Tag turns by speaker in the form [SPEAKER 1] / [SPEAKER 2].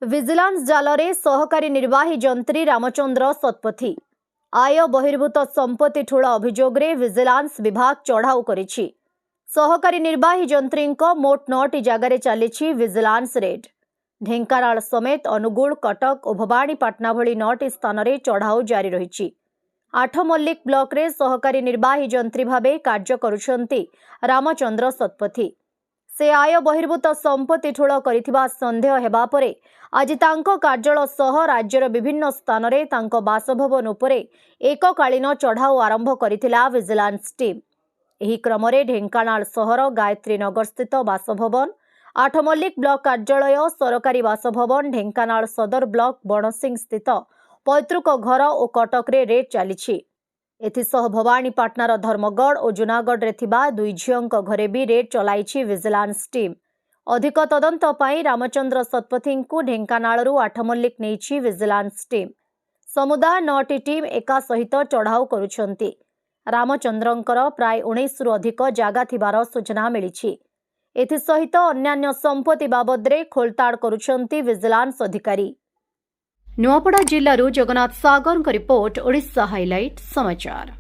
[SPEAKER 1] Vigilance जालरे सहकारी निर्वाही जंत्री रामचंद्र शतपथी आय बहिर्भूत संपत्ति ठूल अभियोग विजिलेंस विभाग चढ़ाऊ करिछि। सहकारी निर्वाही जंत्री मोट 9टी जगार चली विजिलेंस रेड। ढेंकानाल समेत अनुगुल, कटक और भवानीपाटना भली 9टी स्थान में चढ़ाऊ जारी रही। आठमल्लिक ब्लॉक रे सहकारी निर्वाही जंत्री भावे कार्य करुछंती रामचंद्र शतपथी। से आय बहिर्भूत संपत्ति ठूल करिथिबा संदेह हेबा परे आज तांको कार्यालय सह राज्यर विभिन्न स्थान रे तांको बासभवन उपरे एककालीन चढ़ाऊ आरंभ करिथिला विजिलेंस टीम। एही क्रम रे ढेंकानाल सहर गायत्री नगर स्थित बासभवन, आठमल्लिक ब्लॉक कार्यालय, सरकारी बासभवन, ढेंकानाल सदर ब्लॉक बणसिंह स्थित पैतृक घर और कटक रे रेड चली। एथिसह भवानीपाटनार धर्मगढ़ और जूनागढ़ रे थिबा दुई झीओं घरे भी रेड चलाई विजिलेंस टीम। अधिक तदंत पाई रामचंद्र शतपथी को ढेंकानालरू आठमल्लिक नेइछि विजिलेंस टीम। समुदाय 9टी टीम एका सहित चढ़ाऊ करुछंती। रामचंद्रंकर प्राय 19 रु अधिक जागा थिबार सूचना मिलिछि। एथिसहित अन्यान्य संपत्ति बाबदरे खोलताड़ करुछंती विजिलेंस अधिकारी। नुआपड़ा जिल्लारू जगन्नाथ सागर रिपोर्ट, ओडिशा हाइलाइट समाचार।